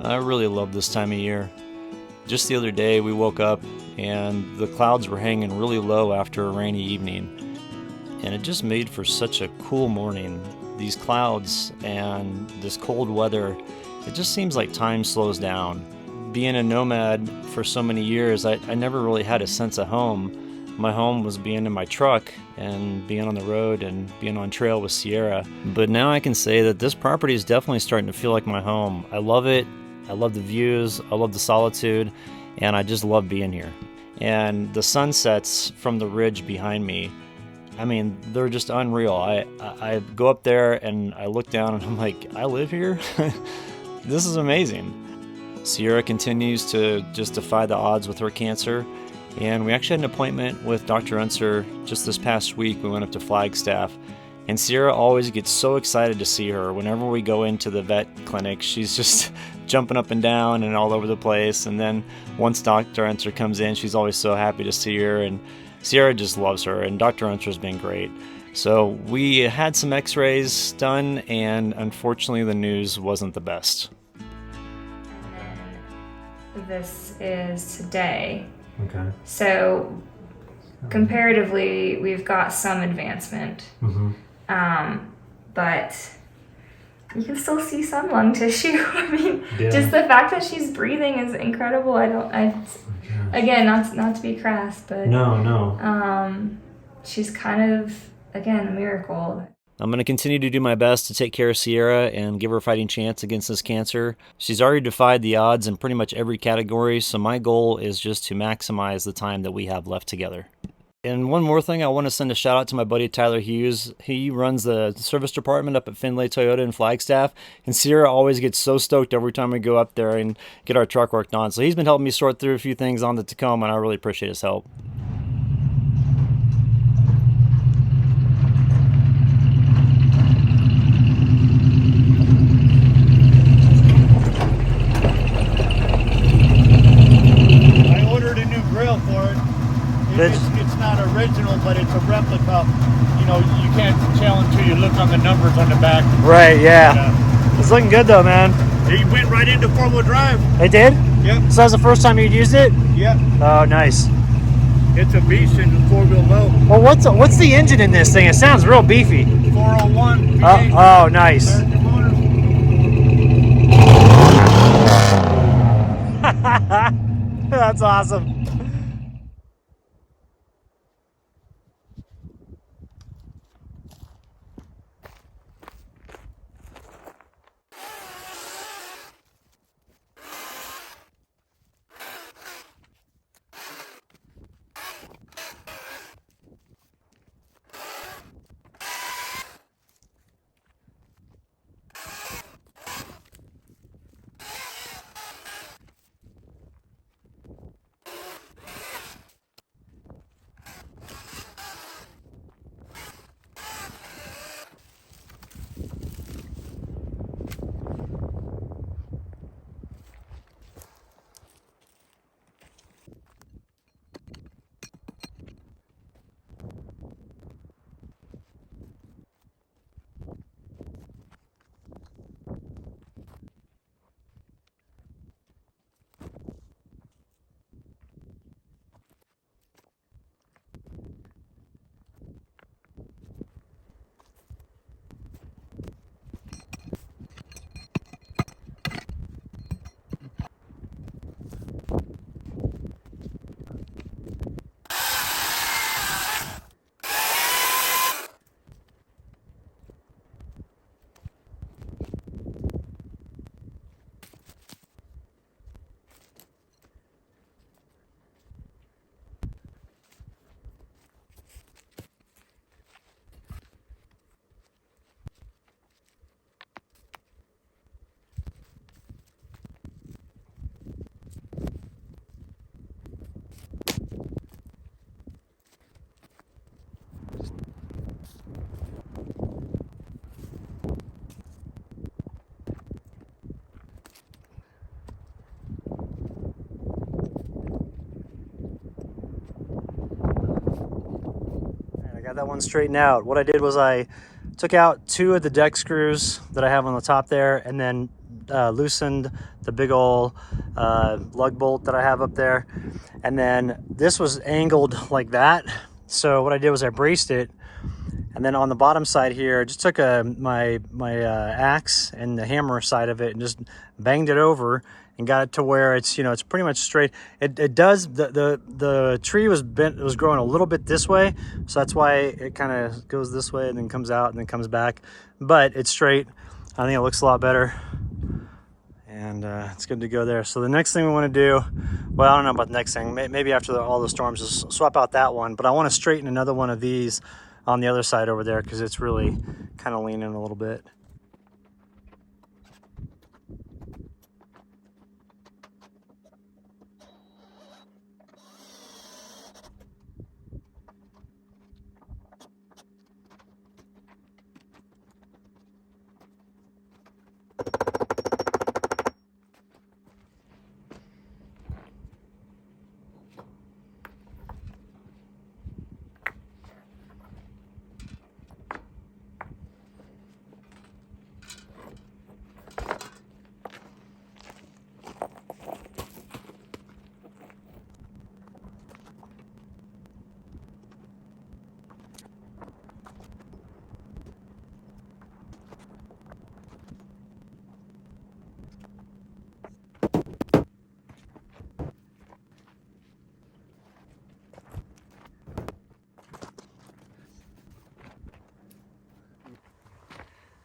I really love this time of year. Just the other day we woke up and the clouds were hanging really low after a rainy evening, and it just made for such a cool morning. These clouds and this cold weather, it just seems like time slows down. Being a nomad for so many years, I never really had a sense of home. My home was being in my truck and being on the road and being on trail with Sierra. But now I can say that this property is definitely starting to feel like my home. I love it. I love the views. I love the solitude. And I just love being here. And the sunsets from the ridge behind me, I mean, they're just unreal. I go up there and I look down and I'm like, I live here? This is amazing. Sierra continues to just defy the odds with her cancer. And we actually had an appointment with Dr. Unser just this past week. We went up to Flagstaff. And Sierra always gets so excited to see her. Whenever we go into the vet clinic, she's just jumping up and down and all over the place. And then once Dr. Unser comes in, she's always so happy to see her. And Sierra just loves her. And Dr. Unser's been great. So we had some x-rays done, and unfortunately the news wasn't the best. This is today. Okay. So comparatively, we've got some advancement. But you can still see some lung tissue. I mean, just the fact that she's breathing is incredible. Again, not to be crass, but she's kind of, again, a miracle. I'm going to continue to do my best to take care of Sierra and give her a fighting chance against this cancer. She's already defied the odds in pretty much every category, so my goal is just to maximize the time that we have left together. And one more thing, I want to send a shout out to my buddy Tyler Hughes. He runs the service department up at Findlay Toyota in Flagstaff, and Sierra always gets so stoked every time we go up there and get our truck worked on. So he's been helping me sort through a few things on the Tacoma, and I really appreciate his help. I ordered a new grill for it. It's not original, but it's a replica. You know, you can't tell until you look on the numbers on the back. Right, yeah. It's looking good though, man. It went right into four-wheel drive. It did? Yep. So that's the first time you'd used it? Yep. Oh, nice. It's a beast in four-wheel low. Well, what's the engine in this thing? It sounds real beefy. 401. Oh, nice. That's awesome. Got that one straightened out. What I did was I took out two of the deck screws that I have on the top there and then loosened the big old lug bolt that I have up there, and then this was angled like that. So what I did was I braced it, and then on the bottom side here, I just took my axe and the hammer side of it and just banged it over and got it to where it's, it's pretty much straight. It does, the tree was bent, it was growing a little bit this way, so that's why it kind of goes this way and then comes out and then comes back, but it's straight. I think it looks a lot better, and it's good to go there. So the next thing we want to do, well, I don't know about the next thing, maybe after all the storms, is swap out that one, but I want to straighten another one of these on the other side over there because it's really kind of leaning a little bit.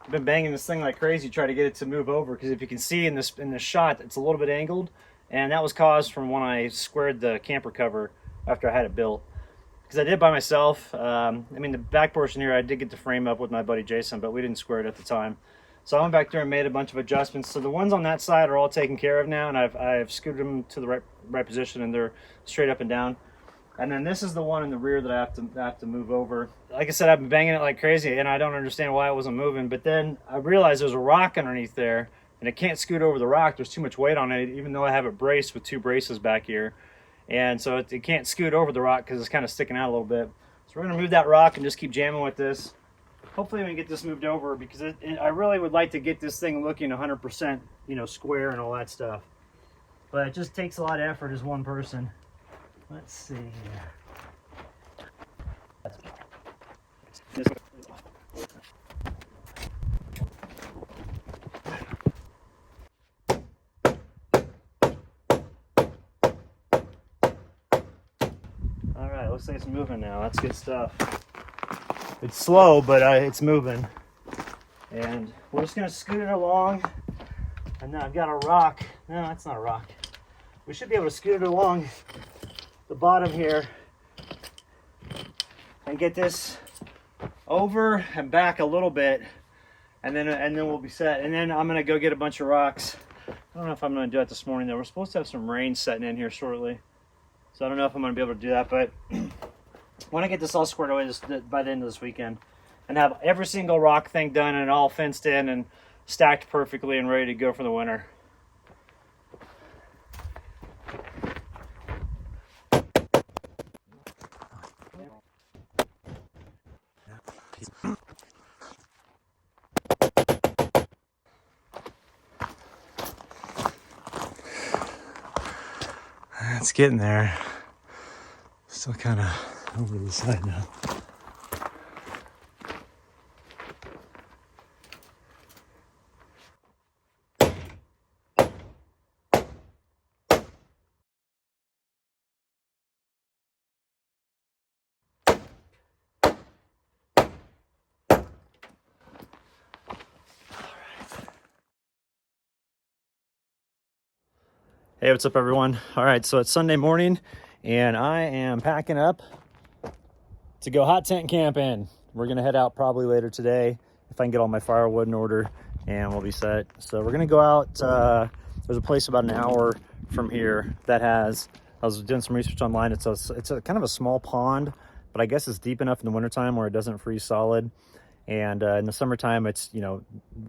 I've been banging this thing like crazy, try to get it to move over, because if you can see in this shot, it's a little bit angled, and that was caused from when I squared the camper cover after I had it built. Because I did it by myself. I mean, the back portion here, I did get the frame up with my buddy Jason, but we didn't square it at the time. So I went back there and made a bunch of adjustments. So the ones on that side are all taken care of now, and I've scooted them to the right position, and they're straight up and down. And then this is the one in the rear that I have to move over. Like I said, I've been banging it like crazy, and I don't understand why it wasn't moving. But then I realized there's a rock underneath there, and it can't scoot over the rock. There's too much weight on it, even though I have it braced with 2 braces back here. And so it can't scoot over the rock because it's kind of sticking out a little bit. So we're going to move that rock and just keep jamming with this. Hopefully we can get this moved over, because I really would like to get this thing looking 100%, square and all that stuff. But it just takes a lot of effort as one person. Let's see here. All right, looks like it's moving now. That's good stuff. It's slow, but it's moving. And we're just gonna scoot it along. And now I've got a rock. No, that's not a rock. We should be able to scoot it along the bottom here and get this over and back a little bit, and then we'll be set. And then I'm gonna go get a bunch of rocks. I don't know if I'm gonna do that this morning though. We're supposed to have some rain setting in here shortly, so I don't know if I'm gonna be able to do that, but I want to get this all squared away by the end of this weekend and have every single rock thing done and all fenced in and stacked perfectly and ready to go for the winter. It's getting there. Still kind of over the side now. Hey, what's up everyone? All right, so it's Sunday morning and I am packing up to go hot tent camping. We're gonna head out probably later today if I can get all my firewood in order, and we'll be set. So we're gonna go out, there's a place about an hour from here that has, I was doing some research online, it's a kind of a small pond, but I guess it's deep enough in the wintertime where it doesn't freeze solid. And in the summertime, it's,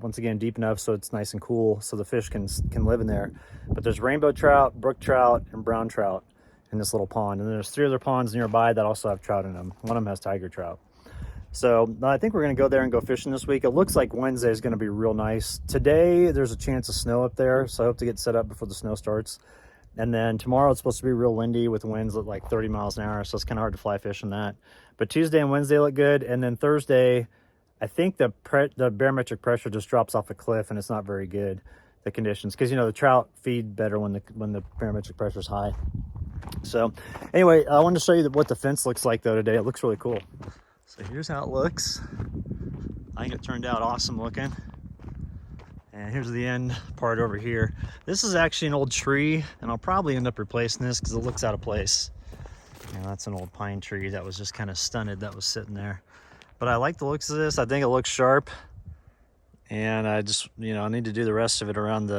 once again, deep enough so it's nice and cool so the fish can live in there. But there's rainbow trout, brook trout, and brown trout in this little pond. And then there's 3 other ponds nearby that also have trout in them. One of them has tiger trout. So I think we're going to go there and go fishing this week. It looks like Wednesday is going to be real nice. Today, there's a chance of snow up there, so I hope to get set up before the snow starts. And then tomorrow, it's supposed to be real windy with winds at like 30 miles an hour, so it's kind of hard to fly fish on that. But Tuesday and Wednesday look good. And then Thursday, I think the barometric pressure just drops off a cliff, and it's not very good, the conditions. Because, you know, the trout feed better when the barometric pressure is high. So anyway, I wanted to show you what the fence looks like, though, today. It looks really cool. So here's how it looks. I think it turned out awesome looking. And here's the end part over here. This is actually an old tree, and I'll probably end up replacing this because it looks out of place. And that's an old pine tree that was just kind of stunted that was sitting there. But I like the looks of this. I think it looks sharp. And I just, you know, I need to do the rest of it around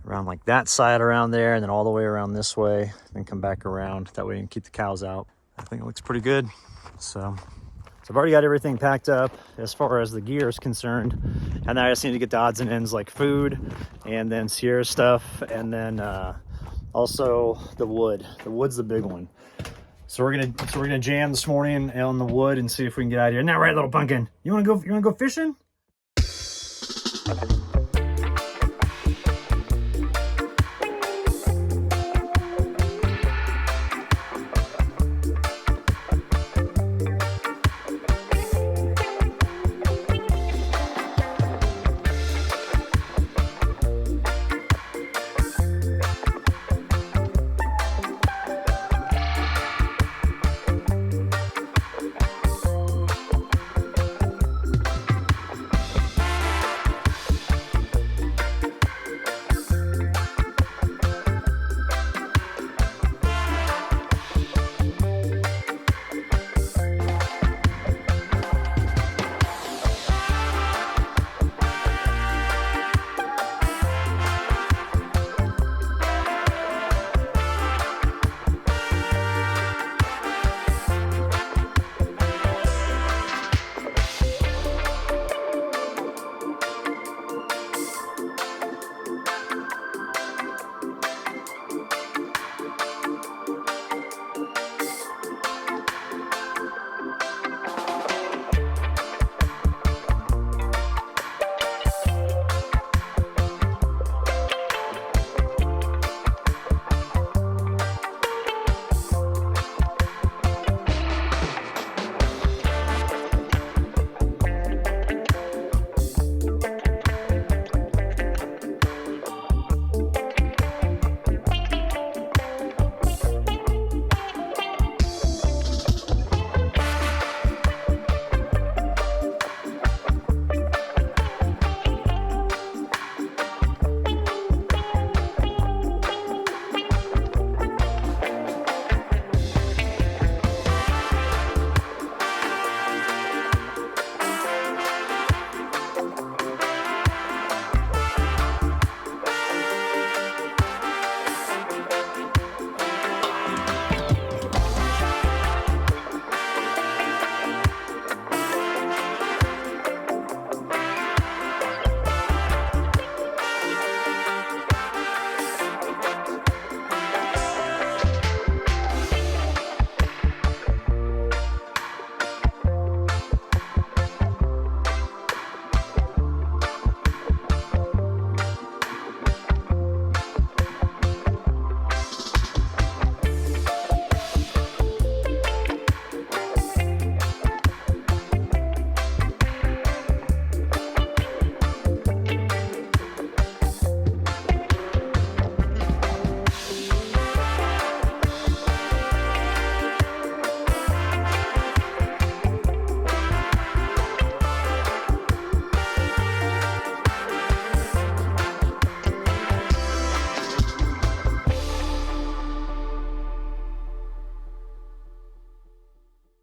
like that side around there, and then all the way around this way, and come back around. That way you can keep the cows out. I think it looks pretty good. So I've already got everything packed up as far as the gear is concerned. And then I just need to get the odds and ends like food, and then Sierra stuff, and then also the wood. The wood's the big one. So we're gonna jam this morning on the wood and see if we can get out of here. Isn't that right, little pumpkin? You wanna go fishing?